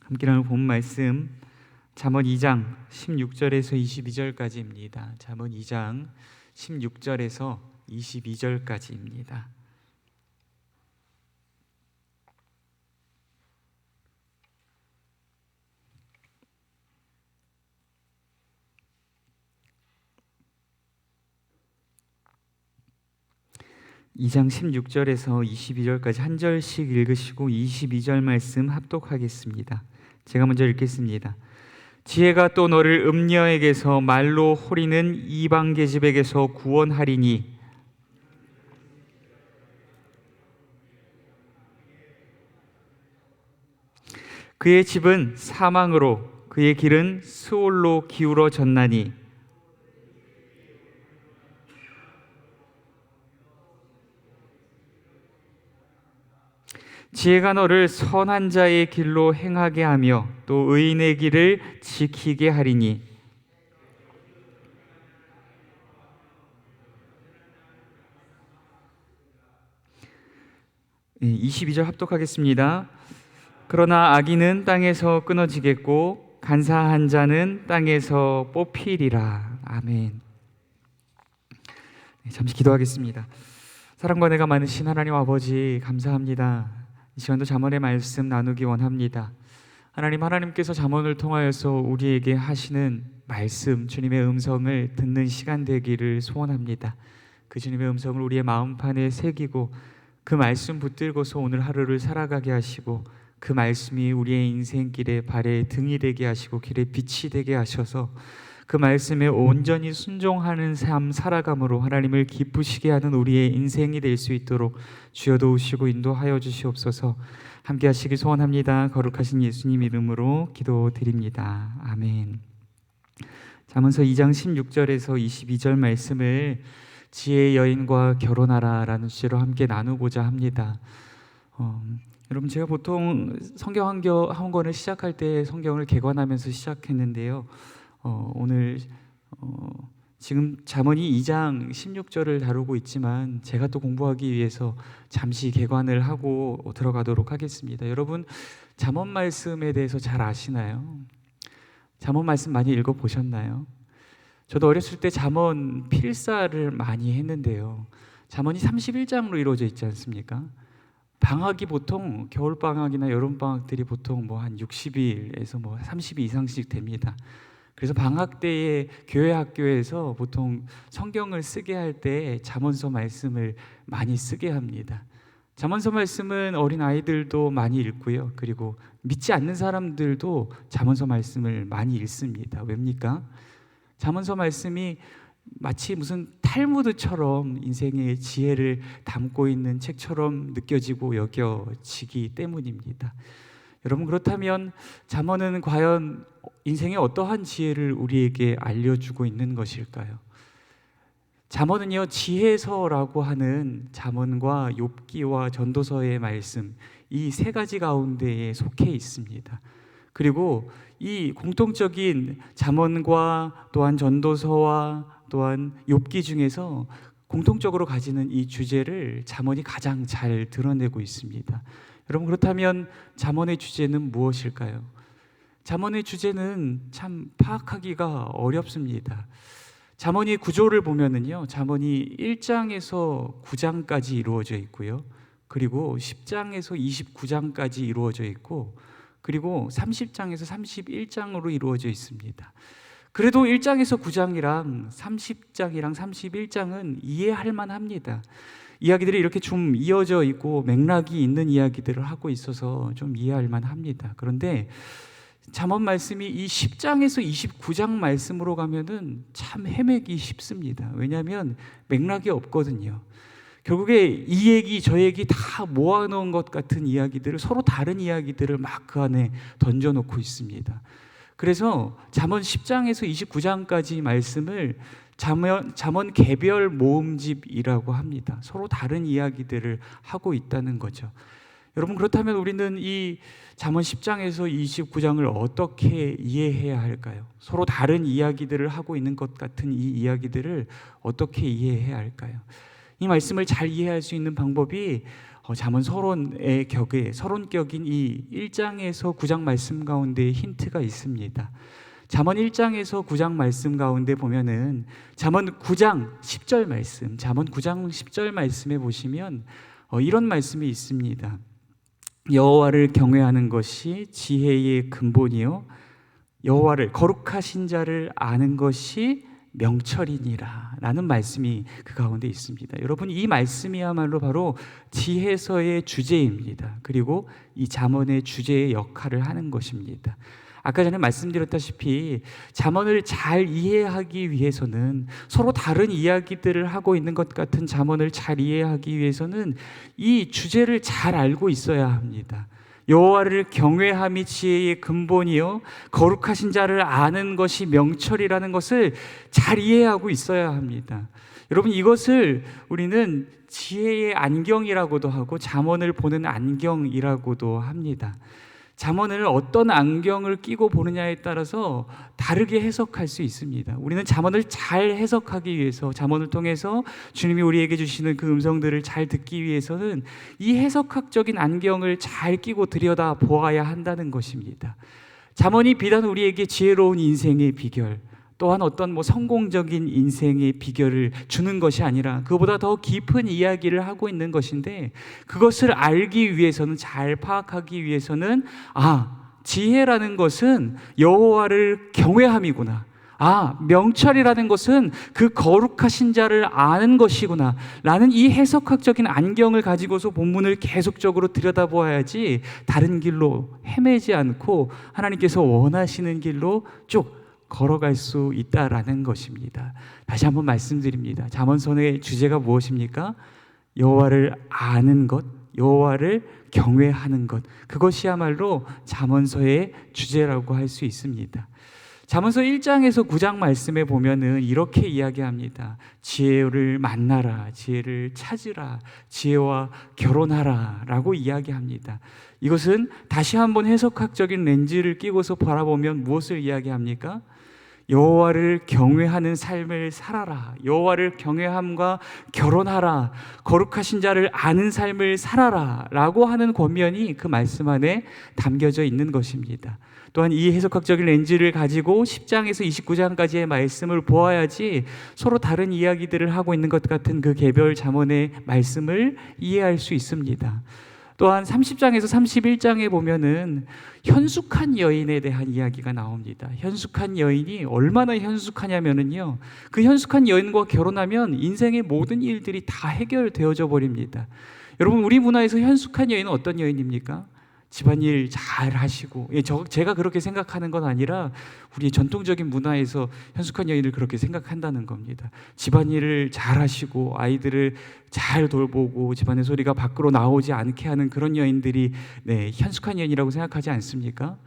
함께 나눌 본 말씀 잠언 2장 16절에서 22절까지입니다. 잠언 2장 16절에서 22절까지입니다. 이 장 16절에서 22절까지 한 절씩 읽으시고 22절 말씀 합독하겠습니다. 제가 먼저 읽겠습니다. 지혜가 또 너를 음녀에게서 말로 호리는 이방 계집에게서 구원하리니 그의 집은 사망으로 그의 길은 스올로 기울어졌나니 지혜가 너를 선한 자의 길로 행하게 하며 또 의인의 길을 지키게 하리니 22절 합독하겠습니다. 그러나 악인은 땅에서 끊어지겠고 간사한 자는 땅에서 뽑히리라. 아멘. 잠시 기도하겠습니다. 사랑과 은혜가 많으신 하나님 아버지 감사합니다. 이 시간도 잠언의 말씀 나누기 원합니다. 하나님께서 잠언을 통하여서 우리에게 하시는 말씀, 주님의 음성을 듣는 시간 되기를 소원합니다. 그 주님의 음성을 우리의 마음판에 새기고 그 말씀 붙들고서 오늘 하루를 살아가게 하시고 그 말씀이 우리의 인생길에 발의 등이 되게 하시고 길의 빛이 되게 하셔서 그 말씀에 온전히 순종하는 삶 살아감으로 하나님을 기쁘시게 하는 우리의 인생이 될 수 있도록 주여 도우시고 인도하여 주시옵소서. 함께 하시길 소원합니다. 거룩하신 예수님 이름으로 기도드립니다. 아멘. 잠언서 2장 16절에서 22절 말씀을 지혜의 여인과 결혼하라 라는 주제로 함께 나누고자 합니다. 여러분, 제가 보통 성경 한 권을 시작할 때 성경을 개관하면서 시작했는데요. 오늘 지금 잠언이 2장 16절을 다루고 있지만 제가 또 공부하기 위해서 잠시 개관을 하고 들어가도록 하겠습니다. 여러분, 잠언 말씀에 대해서 잘 아시나요? 잠언 말씀 많이 읽어보셨나요? 저도 어렸을 때 잠언 필사를 많이 했는데요. 잠언이 31장으로 이루어져 있지 않습니까? 방학이 보통 겨울방학이나 여름방학들이 보통 한 60일에서 30일 이상씩 됩니다. 그래서 방학 때에 교회 학교에서 보통 성경을 쓰게 할 때 잠언서 말씀을 많이 쓰게 합니다. 잠언서 말씀은 어린 아이들도 많이 읽고요. 그리고 믿지 않는 사람들도 잠언서 말씀을 많이 읽습니다. 왜입니까? 잠언서 말씀이 마치 무슨 탈무드처럼 인생의 지혜를 담고 있는 책처럼 느껴지고 여겨지기 때문입니다. 여러분, 그렇다면 잠언은 과연 인생의 어떠한 지혜를 우리에게 알려주고 있는 것일까요? 잠언은요, 지혜서라고 하는 잠언과 욥기와 전도서의 말씀, 이 세 가지 가운데에 속해 있습니다. 그리고 이 공통적인 잠언과 또한 전도서와 또한 욥기 중에서 공통적으로 가지는 이 주제를 잠언이 가장 잘 드러내고 있습니다. 여러분, 그렇다면 잠언의 주제는 무엇일까요? 잠언의 주제는 참 파악하기가 어렵습니다. 잠언의 구조를 보면은요, 잠언이 1장에서 9장까지 이루어져 있고요. 그리고 10장에서 29장까지 이루어져 있고, 그리고 30장에서 31장으로 이루어져 있습니다. 그래도 1장에서 9장이랑 30장이랑 31장은 이해할 만합니다. 이야기들이 이렇게 좀 이어져 있고 맥락이 있는 이야기들을 하고 있어서 좀 이해할 만합니다. 그런데 잠언 말씀이 이 10장에서 29장 말씀으로 가면은 참 헤매기 쉽습니다. 왜냐하면 맥락이 없거든요. 결국에 이 얘기 저 얘기 다 모아놓은 것 같은 이야기들을, 서로 다른 이야기들을 막 그 안에 던져놓고 있습니다. 그래서 잠언 10장에서 29장까지 말씀을 잠언 개별 모음집이라고 합니다. 서로 다른 이야기들을 하고 있다는 거죠. 여러분, 그렇다면 우리는 이 잠언 10장에서 29장을 어떻게 이해해야 할까요? 서로 다른 이야기들을 하고 있는 것 같은 이 이야기들을 어떻게 이해해야 할까요? 이 말씀을 잘 이해할 수 있는 방법이 잠언 서론의 격에 서론격인 이 1장에서 9장 말씀 가운데 힌트가 있습니다. 잠언 1장에서 9장 말씀 가운데 보면은 잠언 9장 10절 말씀, 잠언 9장 10절 말씀에 보시면 이런 말씀이 있습니다. 여호와를 경외하는 것이 지혜의 근본이요 여호와를 거룩하신 자를 아는 것이 명철이니라 라는 말씀이 그 가운데 있습니다. 여러분, 이 말씀이야말로 바로 지혜서의 주제입니다. 그리고 이 잠언의 주제의 역할을 하는 것입니다. 아까 전에 말씀드렸다시피 잠언을 잘 이해하기 위해서는, 서로 다른 이야기들을 하고 있는 것 같은 잠언을 잘 이해하기 위해서는 이 주제를 잘 알고 있어야 합니다. 여호와를 경외함이 지혜의 근본이요 거룩하신 자를 아는 것이 명철이라는 것을 잘 이해하고 있어야 합니다. 여러분, 이것을 우리는 지혜의 안경이라고도 하고 잠언을 보는 안경이라고도 합니다. 잠언을 어떤 안경을 끼고 보느냐에 따라서 다르게 해석할 수 있습니다. 우리는 잠언을 잘 해석하기 위해서, 잠언을 통해서 주님이 우리에게 주시는 그 음성들을 잘 듣기 위해서는 이 해석학적인 안경을 잘 끼고 들여다 보아야 한다는 것입니다. 잠언이 비단 우리에게 지혜로운 인생의 비결, 또한 어떤 성공적인 인생의 비결을 주는 것이 아니라 그보다 더 깊은 이야기를 하고 있는 것인데, 그것을 알기 위해서는, 잘 파악하기 위해서는 지혜라는 것은 여호와를 경외함이구나, 명철이라는 것은 그 거룩하신 자를 아는 것이구나 라는 이 해석학적인 안경을 가지고서 본문을 계속적으로 들여다보아야지 다른 길로 헤매지 않고 하나님께서 원하시는 길로 쭉 걸어갈 수 있다라는 것입니다. 다시 한번 말씀드립니다. 잠언서의 주제가 무엇입니까? 여호와를 아는 것, 여호와를 경외하는 것, 그것이야말로 잠언서의 주제라고 할 수 있습니다. 잠언서 1장에서 9장 말씀에 보면은 이렇게 이야기합니다. 지혜를 만나라, 지혜를 찾으라, 지혜와 결혼하라 라고 이야기합니다. 이것은 다시 한번 해석학적인 렌즈를 끼고서 바라보면 무엇을 이야기합니까? 여호와를 경외하는 삶을 살아라, 여호와를 경외함과 결혼하라, 거룩하신 자를 아는 삶을 살아라 라고 하는 권면이 그 말씀 안에 담겨져 있는 것입니다. 또한 이 해석학적인 렌즈를 가지고 10장에서 29장까지의 말씀을 보아야지 서로 다른 이야기들을 하고 있는 것 같은 그 개별 잠언의 말씀을 이해할 수 있습니다. 또한 30장에서 31장에 보면은 현숙한 여인에 대한 이야기가 나옵니다. 현숙한 여인이 얼마나 현숙하냐면은요, 그 현숙한 여인과 결혼하면 인생의 모든 일들이 다 해결되어져 버립니다. 여러분, 우리 문화에서 현숙한 여인은 어떤 여인입니까? 집안일 잘 하시고, 제가 그렇게 생각하는 건 아니라 우리 전통적인 문화에서 현숙한 여인을 그렇게 생각한다는 겁니다. 집안일을 잘 하시고 아이들을 잘 돌보고 집안의 소리가 밖으로 나오지 않게 하는 그런 여인들이 현숙한 여인이라고 생각하지 않습니까?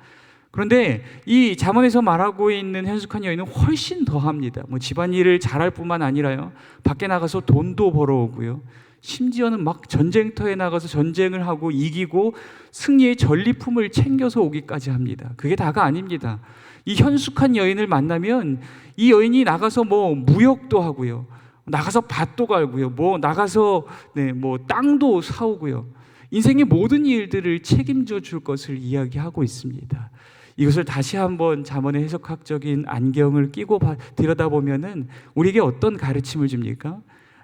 그런데 이 잠언에서 말하고 있는 현숙한 여인은 훨씬 더합니다. 집안일을 잘할 뿐만 아니라요, 밖에 나가서 돈도 벌어오고요, 심지어는 막 전쟁터에 나가서 전쟁을 하고 이기고 승리의 전리품을 챙겨서 오기까지 합니다. 그게 다가 아닙니다. 이 현숙한 여인을 만나면 이 여인이 나가서 무역도 하고요, 나가서 밭도 갈고요, 나가서 땅도 사오고요, 인생의 모든 일들을 책임져 줄 것을 이야기하고 있습니다. 이것을 다시 한번 잠언의 해석학적인 안경을 끼고 들여다보면은 우리에게 어떤 가르침을 줍니까?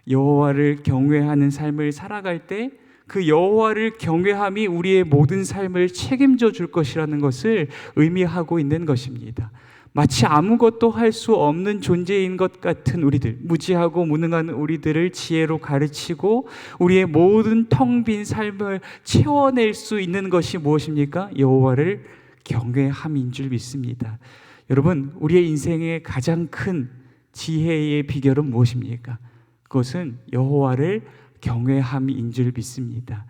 여호와를 경외하는 삶을 살아갈 때 그 여호와를 경외함이 우리의 모든 삶을 책임져 줄 것이라는 것을 의미하고 있는 것입니다. 마치 아무것도 할 수 없는 존재인 것 같은 우리들, 무지하고 무능한 우리들을 지혜로 가르치고 우리의 모든 텅 빈 삶을 채워낼 수 있는 것이 무엇입니까? 여호와를 경외함인 줄 믿습니다. 여러분, 우리의 인생의 가장 큰 지혜의 비결은 무엇입니까? 그것은 여호와를 경외함인 줄 믿습니다.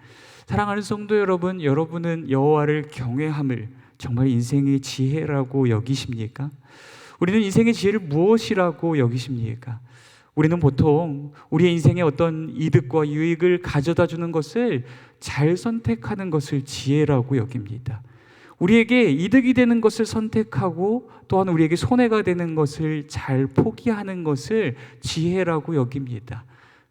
사랑하는 성도 여러분, 여러분은 여호와를 경외함을 정말 인생의 지혜라고 여기십니까? 우리는 인생의 지혜를 무엇이라고 여기십니까? 우리는 보통 우리의 인생에 어떤 이득과 유익을 가져다 주는 것을 잘 선택하는 것을 지혜라고 여깁니다. 우리에게 이득이 되는 것을 선택하고 또한 우리에게 손해가 되는 것을 잘 포기하는 것을 지혜라고 여깁니다.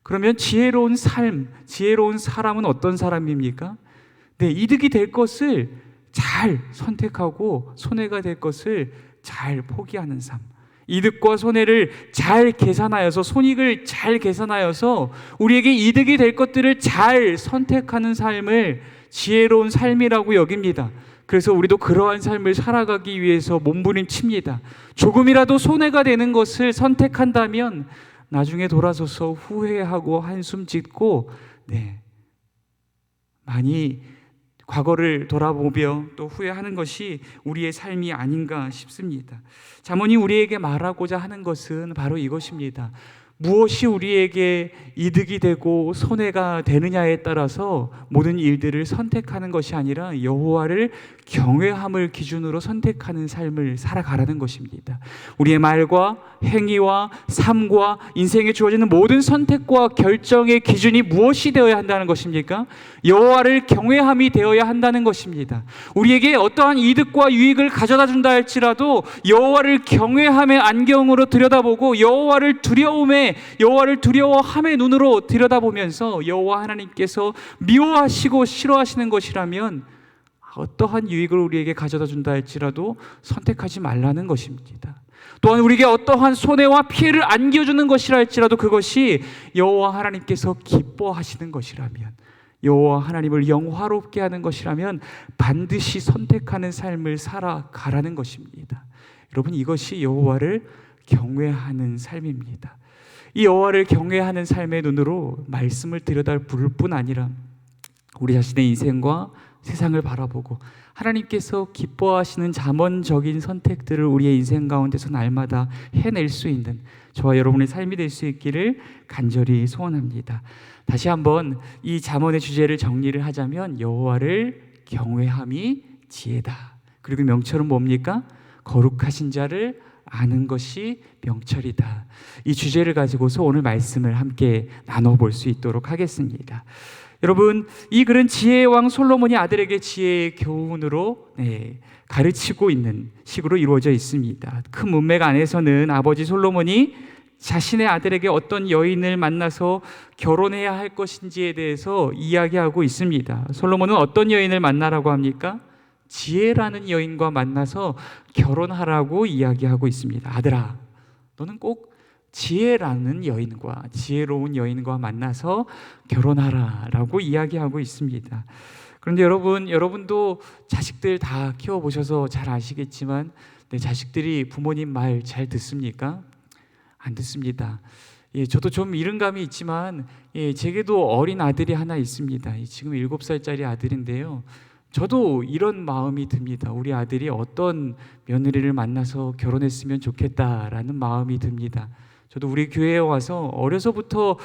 그러면 지혜로운 삶, 지혜로운 사람은 어떤 사람입니까? 네, 이득이 될 것을 잘 선택하고 손해가 될 것을 잘 포기하는 삶. 이득과 손해를 잘 계산하여서, 손익을 잘 계산하여서 우리에게 이득이 될 것들을 잘 선택하는 삶을 지혜로운 삶이라고 여깁니다. 그래서 우리도 그러한 삶을 살아가기 위해서 몸부림칩니다. 조금이라도 손해가 되는 것을 선택한다면 나중에 돌아서서 후회하고 한숨 짓고 많이 과거를 돌아보며 또 후회하는 것이 우리의 삶이 아닌가 싶습니다. 잠언이 우리에게 말하고자 하는 것은 바로 이것입니다. 무엇이 우리에게 이득이 되고 손해가 되느냐에 따라서 모든 일들을 선택하는 것이 아니라 여호와를 경외함을 기준으로 선택하는 삶을 살아가라는 것입니다. 우리의 말과 행위와 삶과 인생에 주어지는 모든 선택과 결정의 기준이 무엇이 되어야 한다는 것입니까? 여호와를 경외함이 되어야 한다는 것입니다. 우리에게 어떠한 이득과 유익을 가져다 준다 할지라도 여호와를 경외함의 안경으로 들여다보고 여호와를 두려워함의 눈으로 들여다보면서 여호와 하나님께서 미워하시고 싫어하시는 것이라면 어떠한 유익을 우리에게 가져다 준다 할지라도 선택하지 말라는 것입니다. 또한 우리에게 어떠한 손해와 피해를 안겨주는 것이라 할지라도 그것이 여호와 하나님께서 기뻐하시는 것이라면, 여호와 하나님을 영화롭게 하는 것이라면 반드시 선택하는 삶을 살아가라는 것입니다. 여러분, 이것이 여호와를 경외하는 삶입니다. 이 여호와를 경외하는 삶의 눈으로 말씀을 들여다볼 뿐 아니라 우리 자신의 인생과 세상을 바라보고 하나님께서 기뻐하시는 잠언적인 선택들을 우리의 인생 가운데서 날마다 해낼 수 있는 저와 여러분의 삶이 될 수 있기를 간절히 소원합니다. 다시 한번 이 잠언의 주제를 정리를 하자면 여호와를 경외함이 지혜다. 그리고 명철은 뭡니까? 거룩하신 자를 아는 것이 명철이다. 이 주제를 가지고서 오늘 말씀을 함께 나눠볼 수 있도록 하겠습니다. 여러분, 이 글은 지혜의 왕 솔로몬이 아들에게 지혜의 교훈으로 가르치고 있는 식으로 이루어져 있습니다. 큰 문맥 안에서는 아버지 솔로몬이 자신의 아들에게 어떤 여인을 만나서 결혼해야 할 것인지에 대해서 이야기하고 있습니다. 솔로몬은 어떤 여인을 만나라고 합니까? 지혜라는 여인과 만나서 결혼하라고 이야기하고 있습니다. 아들아, 너는 꼭 지혜라는 여인과, 지혜로운 여인과 만나서 결혼하라 라고 이야기하고 있습니다. 그런데 여러분도 자식들 다 키워보셔서 잘 아시겠지만 내 자식들이 부모님 말 잘 듣습니까? 안 듣습니다. 저도 좀 이른 감이 있지만 제게도 어린 아들이 하나 있습니다. 지금 7살짜리 아들인데요. 저도 이런 마음이 듭니다. 우리 아들이 어떤 며느리를 만나서 결혼했으면 좋겠다라는 마음이 듭니다. 저도 우리 교회에 와서 어려서부터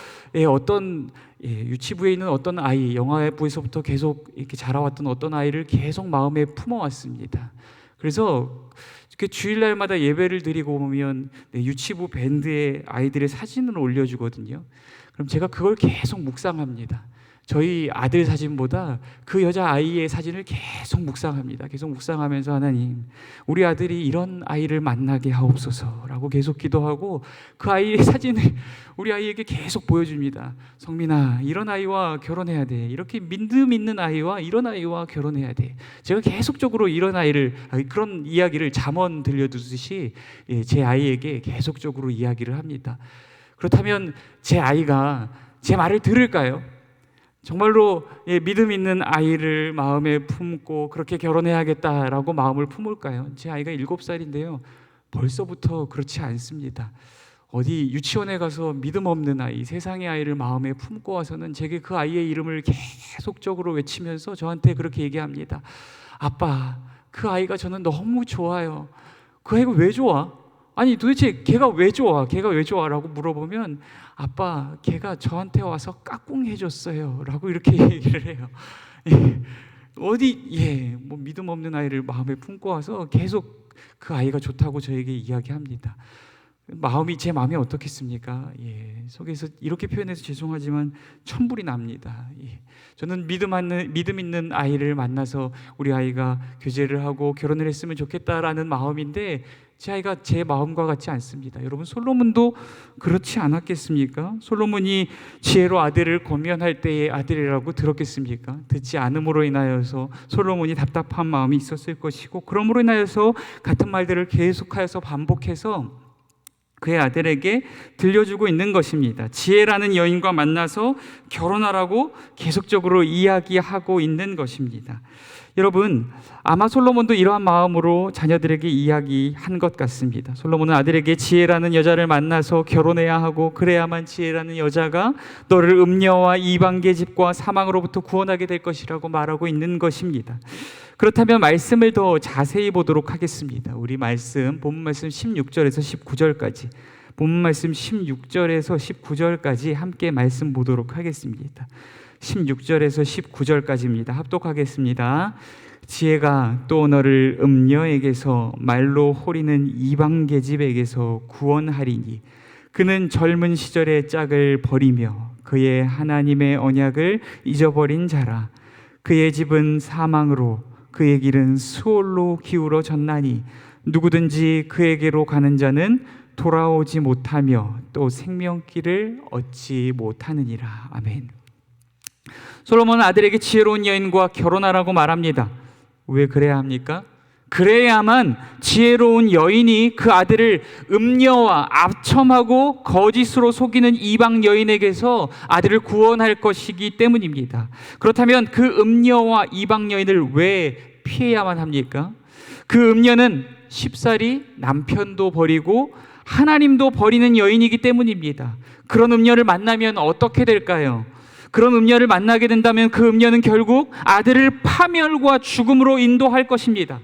어떤 유치부에 있는 어떤 아이, 영아부에서부터 계속 이렇게 자라왔던 어떤 아이를 계속 마음에 품어왔습니다. 그래서 주일날마다 예배를 드리고 보면 유치부 밴드에 아이들의 사진을 올려주거든요. 그럼 제가 그걸 계속 묵상합니다. 저희 아들 사진보다 그 여자아이의 사진을 계속 묵상합니다. 계속 묵상하면서 하나님, 우리 아들이 이런 아이를 만나게 하옵소서라고 계속 기도하고 그 아이의 사진을 우리 아이에게 계속 보여줍니다. 성민아, 이런 아이와 결혼해야 돼. 이렇게 믿음 있는 아이와 이런 아이와 결혼해야 돼. 제가 계속적으로 이런 아이를, 그런 이야기를 잠언 들려주듯이 제 아이에게 계속적으로 이야기를 합니다. 그렇다면 제 아이가 제 말을 들을까요? 정말로 믿음 있는 아이를 마음에 품고 그렇게 결혼해야겠다라고 마음을 품을까요? 제 아이가 7살인데요. 벌써부터 그렇지 않습니다. 어디 유치원에 가서 믿음 없는 아이, 세상의 아이를 마음에 품고 와서는 제게 그 아이의 이름을 계속적으로 외치면서 저한테 그렇게 얘기합니다. 아빠, 그 아이가 저는 너무 좋아요. 그 아이가 왜 좋아? 아니 도대체 걔가 왜 좋아? 걔가 왜 좋아? 라고 물어보면 아빠, 걔가 저한테 와서 까꿍해줬어요 라고 이렇게 얘기를 해요. 뭐 믿음 없는 아이를 마음에 품고 와서 계속 그 아이가 좋다고 저에게 이야기합니다. 제 마음이 어떻겠습니까? 속에서 이렇게 표현해서 죄송하지만 천불이 납니다. 저는 믿음 있는 아이를 만나서 우리 아이가 교제를 하고 결혼을 했으면 좋겠다라는 마음인데 제 아이가 제 마음과 같지 않습니다. 여러분, 솔로몬도 그렇지 않았겠습니까? 솔로몬이 지혜로 아들을 권면할 때의 아들이라고 들었겠습니까? 듣지 않음으로 인하여서 솔로몬이 답답한 마음이 있었을 것이고, 그러므로 인하여서 같은 말들을 계속하여서 반복해서 그의 아들에게 들려주고 있는 것입니다. 지혜라는 여인과 만나서 결혼하라고 계속적으로 이야기하고 있는 것입니다. 여러분, 아마 솔로몬도 이러한 마음으로 자녀들에게 이야기한 것 같습니다. 솔로몬은 아들에게 지혜라는 여자를 만나서 결혼해야 하고, 그래야만 지혜라는 여자가 너를 음녀와 이방 계집과 사망으로부터 구원하게 될 것이라고 말하고 있는 것입니다. 그렇다면 말씀을 더 자세히 보도록 하겠습니다. 우리 말씀, 본문 말씀 16절에서 19절까지, 본문 말씀 16절에서 19절까지 함께 말씀 보도록 하겠습니다. 16절에서 19절까지입니다. 합독하겠습니다. 지혜가 또 너를 음녀에게서 말로 호리는 이방 계집에게서 구원하리니 그는 젊은 시절의 짝을 버리며 그의 하나님의 언약을 잊어버린 자라. 그의 집은 사망으로 그의 길은 수올로 기울어졌나니 누구든지 그에게로 가는 자는 돌아오지 못하며 또 생명길을 얻지 못하느니라. 아멘. 솔로몬은 아들에게 지혜로운 여인과 결혼하라고 말합니다. 왜 그래야 합니까? 그래야만 지혜로운 여인이 그 아들을 음녀와 압첨하고 거짓으로 속이는 이방 여인에게서 아들을 구원할 것이기 때문입니다. 그렇다면 그 음녀와 이방 여인을 왜 피해야만 합니까? 그 음녀는 쉽사리 남편도 버리고 하나님도 버리는 여인이기 때문입니다. 그런 음녀를 만나면 어떻게 될까요? 그런 음녀를 만나게 된다면 그 음녀는 결국 아들을 파멸과 죽음으로 인도할 것입니다.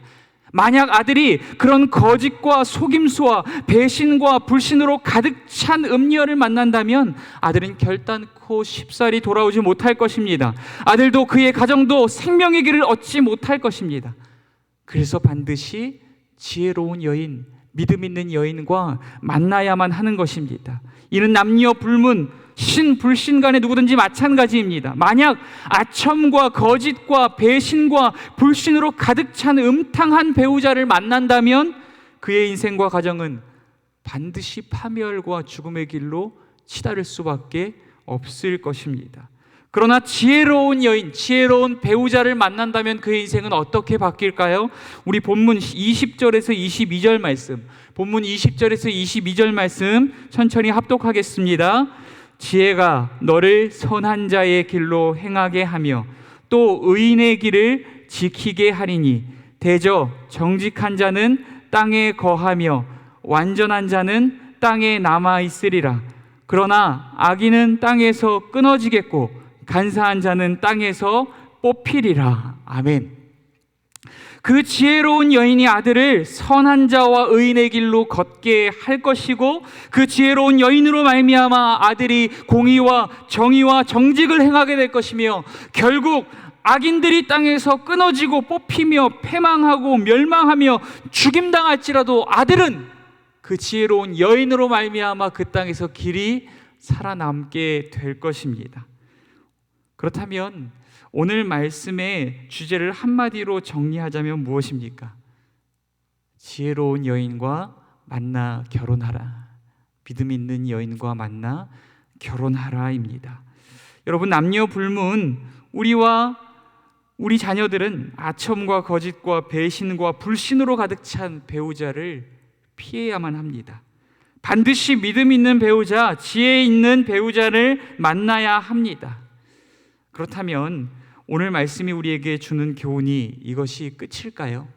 만약 아들이 그런 거짓과 속임수와 배신과 불신으로 가득 찬 음녀를 만난다면 아들은 결단코 쉽사리 돌아오지 못할 것입니다. 아들도 그의 가정도 생명의 길을 얻지 못할 것입니다. 그래서 반드시 지혜로운 여인, 믿음 있는 여인과 만나야만 하는 것입니다. 이는 남녀 불문, 신, 불신 간에 누구든지 마찬가지입니다. 만약 아첨과 거짓과 배신과 불신으로 가득 찬 음탕한 배우자를 만난다면 그의 인생과 가정은 반드시 파멸과 죽음의 길로 치달을 수밖에 없을 것입니다. 그러나 지혜로운 여인, 지혜로운 배우자를 만난다면 그의 인생은 어떻게 바뀔까요? 우리 본문 20절에서 22절 말씀, 본문 20절에서 22절 말씀 천천히 합독하겠습니다. 지혜가 너를 선한 자의 길로 행하게 하며 또 의인의 길을 지키게 하리니 대저 정직한 자는 땅에 거하며 완전한 자는 땅에 남아 있으리라. 그러나 악인은 땅에서 끊어지겠고 간사한 자는 땅에서 뽑히리라. 아멘. 그 지혜로운 여인이 아들을 선한 자와 의인의 길로 걷게 할 것이고, 그 지혜로운 여인으로 말미암아 아들이 공의와 정의와 정직을 행하게 될 것이며, 결국 악인들이 땅에서 끊어지고 뽑히며 패망하고 멸망하며 죽임당할지라도 아들은 그 지혜로운 여인으로 말미암아 그 땅에서 길이 살아남게 될 것입니다. 그렇다면 오늘 말씀의 주제를 한마디로 정리하자면 무엇입니까? 지혜로운 여인과 만나 결혼하라. 믿음 있는 여인과 만나 결혼하라입니다. 여러분, 남녀 불문, 우리와 우리 자녀들은 아첨과 거짓과 배신과 불신으로 가득 찬 배우자를 피해야만 합니다. 반드시 믿음 있는 배우자, 지혜 있는 배우자를 만나야 합니다. 그렇다면 오늘 말씀이 우리에게 주는 교훈이 이것이 끝일까요?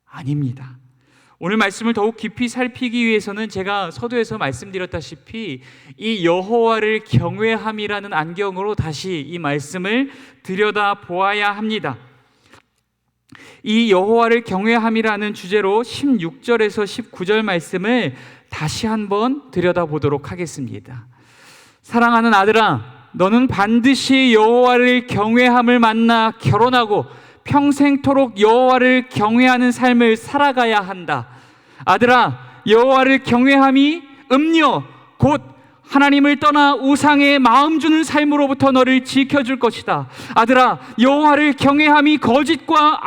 아닙니다. 오늘 말씀을 더욱 깊이 살피기 위해서는 제가 서두에서 말씀드렸다시피 이 여호와를 경외함이라는 안경으로 다시 이 말씀을 들여다보아야 합니다. 이 여호와를 경외함이라는 주제로 16절에서 19절 말씀을 다시 한번 들여다보도록 하겠습니다. 사랑하는 아들아, 너는 반드시 여호와를 경외함을 만나 결혼하고 평생토록 여호와를 경외하는 삶을 살아가야 한다. 아들아, 여호와를 경외함이 음녀 곧 하나님을 떠나 우상의 마음 주는 삶으로부터 너를 지켜줄 것이다. 아들아, 여호와를 경외함이 거짓과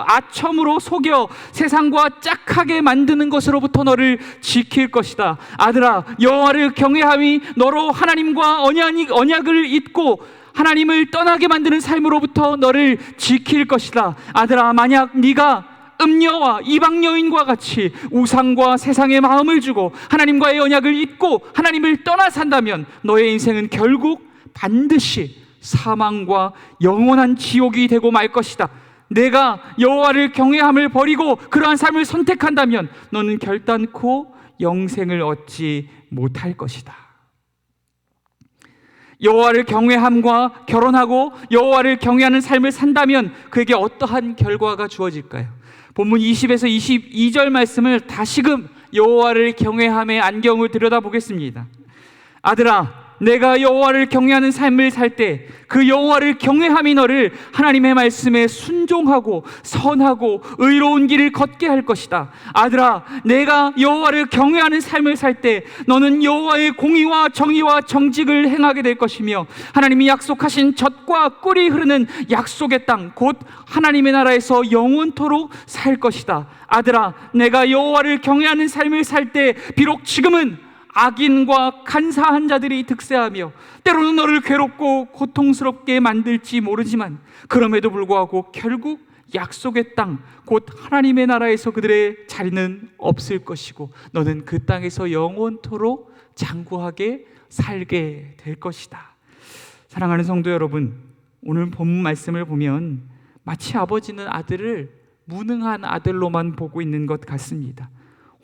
아첨으로 속여 세상과 짝하게 만드는 것으로부터 너를 지킬 것이다. 아들아, 여호와를 경외함이 너로 하나님과 언약을 잇고 하나님을 떠나게 만드는 삶으로부터 너를 지킬 것이다. 아들아, 만약 네가 음녀와 이방 여인과 같이 우상과 세상의 마음을 주고 하나님과의 언약을 잊고 하나님을 떠나 산다면 너의 인생은 결국 반드시 사망과 영원한 지옥이 되고 말 것이다. 내가 여호와를 경외함을 버리고 그러한 삶을 선택한다면 너는 결단코 영생을 얻지 못할 것이다. 여호와를 경외함과 결혼하고 여호와를 경외하는 삶을 산다면 그에게 어떠한 결과가 주어질까요? 본문 20에서 22절 말씀을 다시금 여호와를 경외함의 안경을 들여다보겠습니다. 아들아, 내가 여호와를 경외하는 삶을 살 때 그 여호와를 경외함이 너를 하나님의 말씀에 순종하고 선하고 의로운 길을 걷게 할 것이다. 아들아, 내가 여호와를 경외하는 삶을 살 때 너는 여호와의 공의와 정의와 정직을 행하게 될 것이며 하나님이 약속하신 젖과 꿀이 흐르는 약속의 땅 곧 하나님의 나라에서 영원토록 살 것이다. 아들아, 내가 여호와를 경외하는 삶을 살 때 비록 지금은 악인과 간사한 자들이 득세하며 때로는 너를 괴롭고 고통스럽게 만들지 모르지만 그럼에도 불구하고 결국 약속의 땅 곧 하나님의 나라에서 그들의 자리는 없을 것이고 너는 그 땅에서 영원토록 장구하게 살게 될 것이다. 사랑하는 성도 여러분, 오늘 본문 말씀을 보면 마치 아버지는 아들을 무능한 아들로만 보고 있는 것 같습니다.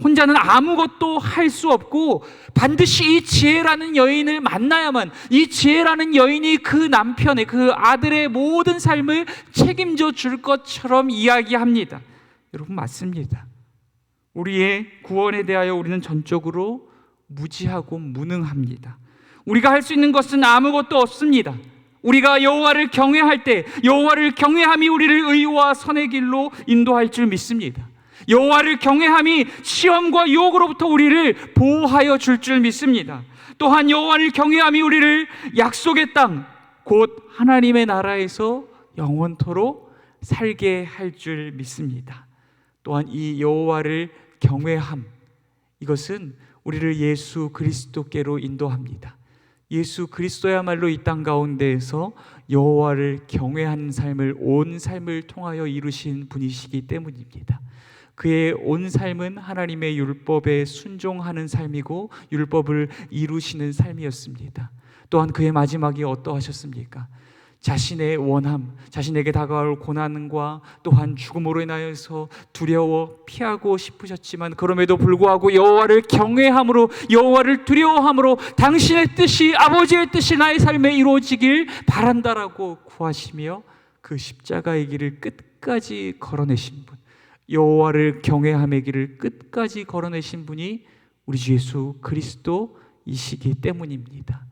혼자는 아무것도 할 수 없고 반드시 이 지혜라는 여인을 만나야만 이 지혜라는 여인이 그 남편의 그 아들의 모든 삶을 책임져 줄 것처럼 이야기합니다. 여러분, 맞습니다. 우리의 구원에 대하여 우리는 전적으로 무지하고 무능합니다. 우리가 할 수 있는 것은 아무것도 없습니다. 우리가 여호와를 경외할 때 여호와를 경외함이 우리를 의와 선의 길로 인도할 줄 믿습니다. 여호와를 경외함이 시험과 유혹으로부터 우리를 보호하여 줄 줄 믿습니다. 또한 여호와를 경외함이 우리를 약속의 땅 곧 하나님의 나라에서 영원토록 살게 할 줄 믿습니다. 또한 이 여호와를 경외함, 이것은 우리를 예수 그리스도께로 인도합니다. 예수 그리스도야말로 이 땅 가운데에서 여호와를 경외하는 삶을 온 삶을 통하여 이루신 분이시기 때문입니다. 그의 온 삶은 하나님의 율법에 순종하는 삶이고 율법을 이루시는 삶이었습니다. 또한 그의 마지막이 어떠하셨습니까? 자신의 원함, 자신에게 다가올 고난과 또한 죽음으로 인하여서 두려워 피하고 싶으셨지만 그럼에도 불구하고 여호와를 경외함으로 여호와를 두려워함으로 당신의 뜻이 아버지의 뜻이 나의 삶에 이루어지길 바란다라고 구하시며 그 십자가의 길을 끝까지 걸어내신 분, 여호와를 경외함의 길을 끝까지 걸어내신 분이 우리 주 예수 그리스도이시기 때문입니다.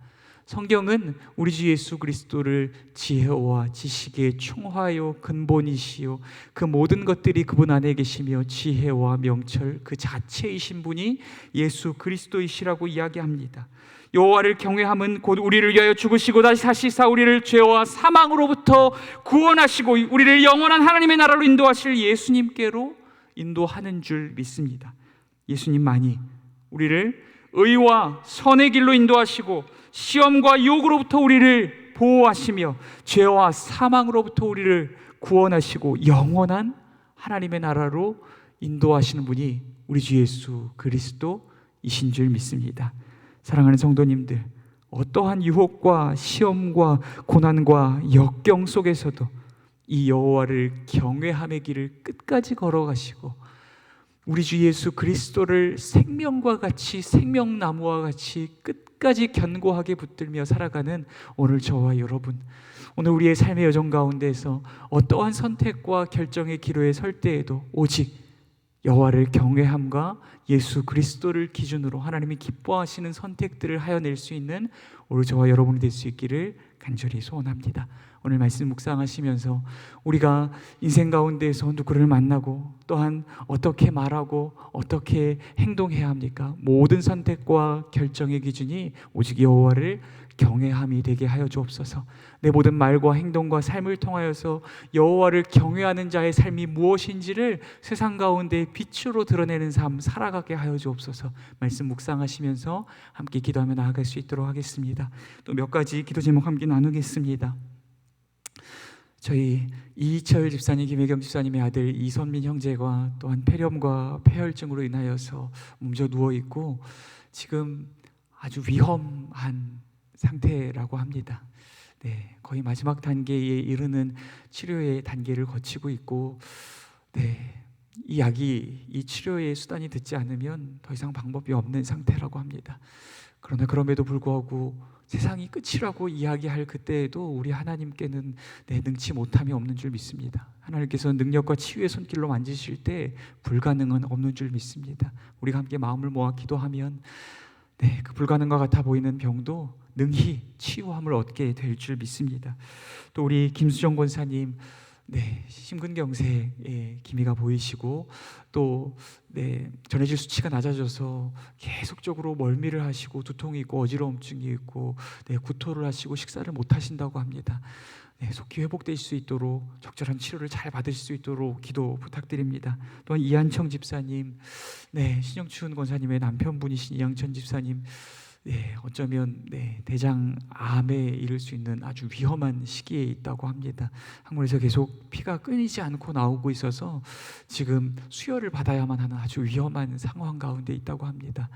성경은 우리 주 예수 그리스도를 지혜와 지식의 총화요 근본이시요 그 모든 것들이 그분 안에 계시며 지혜와 명철 그 자체이신 분이 예수 그리스도이시라고 이야기합니다. 여호와를 경외함은 곧 우리를 위하여 죽으시고 다시 사시사 우리를 죄와 사망으로부터 구원하시고 우리를 영원한 하나님의 나라로 인도하실 예수님께로 인도하는 줄 믿습니다. 예수님만이 우리를 의와 선의 길로 인도하시고 시험과 유혹으로부터 우리를 보호하시며 죄와 사망으로부터 우리를 구원하시고 영원한 하나님의 나라로 인도하시는 분이 우리 주 예수 그리스도이신 줄 믿습니다. 사랑하는 성도님들, 어떠한 유혹과 시험과 고난과 역경 속에서도 이 여호와를 경외함의 길을 끝까지 걸어가시고 우리 주 예수 그리스도를 생명과 같이 생명나무와 같이 끝까지 견고하게 붙들며 살아가는 오늘 저와 여러분, 오늘 우리의 삶의 여정 가운데에서 어떠한 선택과 결정의 기로에 설 때에도 오직 여호와를 경외함과 예수 그리스도를 기준으로 하나님이 기뻐하시는 선택들을 하여낼 수 있는 오늘 저와 여러분이 될 수 있기를 간절히 소원합니다. 오늘 말씀 묵상하시면서 우리가 인생 가운데에서 누구를 만나고 또한 어떻게 말하고 어떻게 행동해야 합니까? 모든 선택과 결정의 기준이 오직 여호와를 경외함이 되게 하여 주옵소서. 내 모든 말과 행동과 삶을 통하여서 여호와를 경외하는 자의 삶이 무엇인지를 세상 가운데 빛으로 드러내는 삶 살아가게 하여 주옵소서. 말씀 묵상하시면서 함께 기도하며 나아갈 수 있도록 하겠습니다. 또 몇 가지 기도 제목 함께 나누겠습니다. 저희 이희철 집사님, 김혜경 집사님의 아들 이선민 형제가 또한 폐렴과 폐혈증으로 인하여서 몸져 누워 있고 지금 아주 위험한 상태라고 합니다. 네, 거의 마지막 단계에 이르는 치료의 단계를 거치고 있고, 이 약이 이 치료의 수단이 듣지 않으면 더 이상 방법이 없는 상태라고 합니다. 그러나 그럼에도 불구하고 세상이 끝이라고 이야기할 그때에도 우리 하나님께는 능치 못함이 없는 줄 믿습니다. 하나님께서는 능력과 치유의 손길로 만지실 때 불가능은 없는 줄 믿습니다. 우리가 함께 마음을 모아 기도하면 그 불가능과 같아 보이는 병도 능히 치유함을 얻게 될 줄 믿습니다. 또 우리 김수정 권사님, 심근경색의 기미가 보이시고 또 전해질 수치가 낮아져서 계속적으로 멀미를 하시고 두통이 있고 어지러움증이 있고 구토를 하시고 식사를 못 하신다고 합니다. 속히 회복될 수 있도록 적절한 치료를 잘 받을 수 있도록 기도 부탁드립니다. 또한 이한청 집사님, 신영춘 권사님의 남편분이신 이한청 집사님, 어쩌면 대장암에 이를 수 있는 아주 위험한 시기에 있다고 합니다. 항문에서 계속 피가 끊이지 않고 나오고 있어서 지금 수혈을 받아야만 하는 아주 위험한 상황 가운데 있다고 합니다.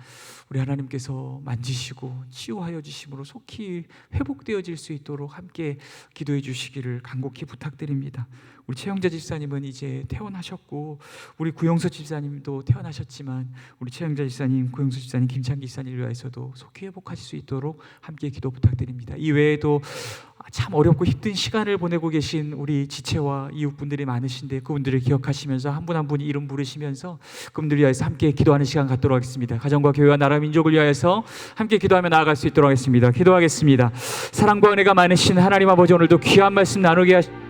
우리 하나님께서 만지시고 치유하여 주심으로 속히 회복되어질 수 있도록 함께 기도해 주시기를 간곡히 부탁드립니다. 우리 최영자 집사님은 이제 퇴원하셨고 우리 구영서 집사님도 퇴원하셨지만 우리 최영자 집사님, 구영서 집사님, 김창기 집사님을 위해서도 속히 회복하실 수 있도록 함께 기도 부탁드립니다. 이 외에도 참 어렵고 힘든 시간을 보내고 계신 우리 지체와 이웃분들이 많으신데 그분들을 기억하시면서 한 분 한 분이 이름 부르시면서 그분들을 위해서 함께 기도하는 시간 갖도록 하겠습니다. 가정과 교회와 나라 민족을 위하여서 함께 기도하며 나아갈 수 있도록 하겠습니다. 기도하겠습니다. 사랑과 은혜가 많으신 하나님 아버지, 오늘도 귀한 말씀 나누게 하시고